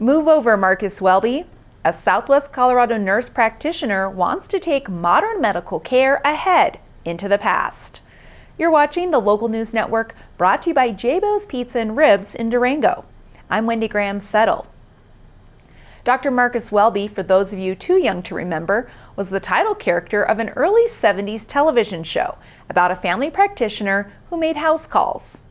Move over, Marcus Welby. A Southwest Colorado nurse practitioner wants to take modern medical care ahead into the past. You're watching the Local News Network, brought to you by Jabo's Pizza and Ribs in Durango. I'm Wendy Graham-Settle. Dr. Marcus Welby, for those of you too young to remember, was the title character of an early 70s television show about a family practitioner who made house calls.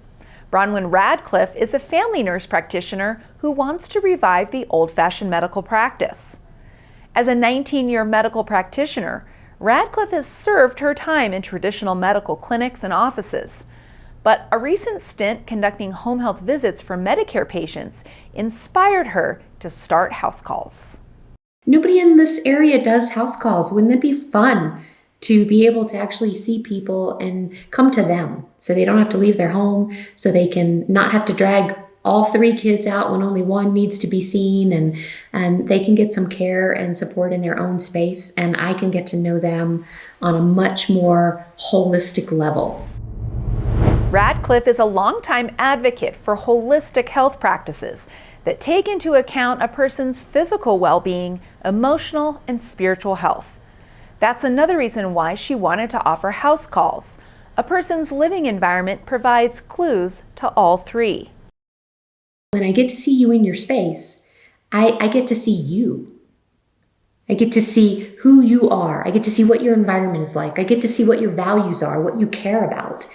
Bronwyn Radcliffe is a family nurse practitioner who wants to revive the old-fashioned medical practice. As a 19-year medical practitioner, Radcliffe has served her time in traditional medical clinics and offices. But a recent stint conducting home health visits for Medicare patients inspired her to start house calls. Nobody in this area does house calls. Wouldn't it be fun to be able to actually see people and come to them so they don't have to leave their home, so they can not have to drag all 3 kids out when only one needs to be seen, and they can get some care and support in their own space, and I can get to know them on a much more holistic level. Radcliffe is a longtime advocate for holistic health practices that take into account a person's physical well-being, emotional, and spiritual health. That's another reason why she wanted to offer house calls. A person's living environment provides clues to all 3. When I get to see you in your space, I get to see you. I get to see who you are. I get to see what your environment is like. I get to see what your values are, what you care about.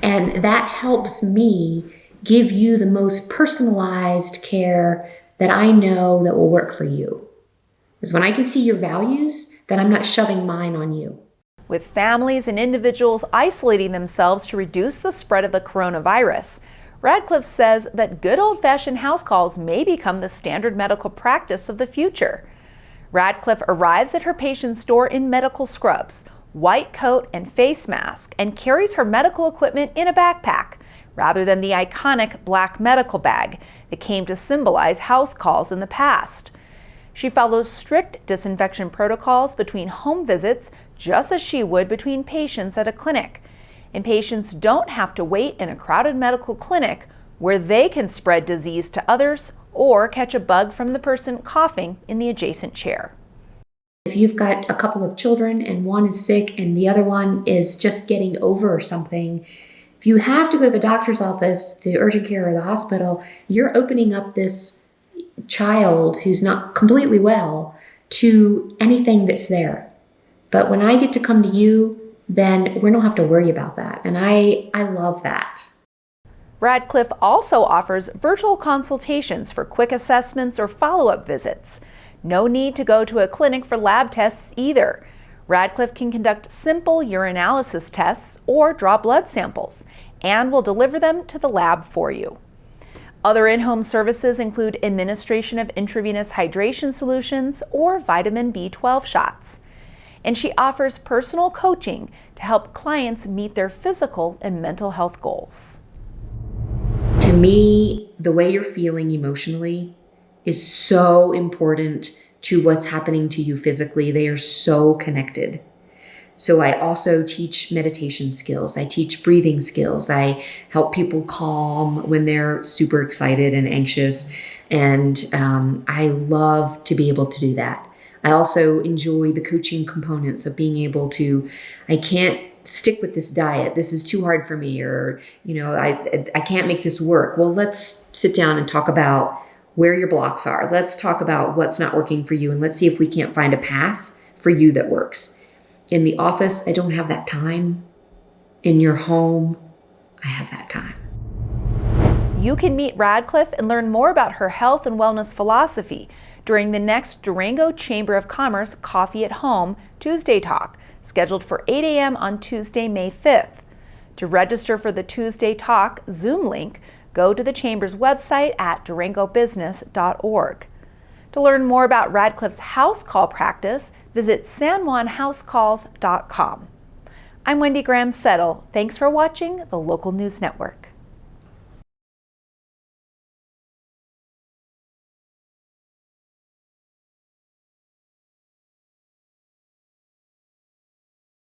And that helps me give you the most personalized care that I know that will work for you. Because when I can see your values, then I'm not shoving mine on you. With families and individuals isolating themselves to reduce the spread of the coronavirus, Radcliffe says that good old-fashioned house calls may become the standard medical practice of the future. Radcliffe arrives at her patient's door in medical scrubs, white coat and face mask, and carries her medical equipment in a backpack, rather than the iconic black medical bag that came to symbolize house calls in the past. She follows strict disinfection protocols between home visits, just as she would between patients at a clinic. And patients don't have to wait in a crowded medical clinic where they can spread disease to others or catch a bug from the person coughing in the adjacent chair. If you've got a couple of children and one is sick and the other one is just getting over something, if you have to go to the doctor's office, the urgent care, or the hospital, you're opening up this child who's not completely well to anything that's there. But when I get to come to you, then we don't have to worry about that. And I love that. Radcliffe also offers virtual consultations for quick assessments or follow-up visits. No need to go to a clinic for lab tests either. Radcliffe can conduct simple urinalysis tests or draw blood samples, and will deliver them to the lab for you. Other in-home services include administration of intravenous hydration solutions or vitamin B12 shots. And she offers personal coaching to help clients meet their physical and mental health goals. To me, the way you're feeling emotionally is so important to what's happening to you physically. They are so connected. So I also teach meditation skills. I teach breathing skills. I help people calm when they're super excited and anxious. And I love to be able to do that. I also enjoy the coaching components of being able to, I can't stick with this diet. This is too hard for me, or, I can't make this work. Well, let's sit down and talk about where your blocks are. Let's talk about what's not working for you, and let's see if we can't find a path for you that works. In the office, I don't have that time. In your home, I have that time. You can meet Radcliffe and learn more about her health and wellness philosophy during the next Durango Chamber of Commerce Coffee at Home Tuesday Talk, scheduled for 8 a.m. on Tuesday, May 5th. To register for the Tuesday Talk Zoom link, go to the Chamber's website at durangobusiness.org. To learn more about Radcliffe's house call practice, visit sanjuanhousecalls.com. I'm Wendy Graham-Settle. Thanks for watching the Local News Network.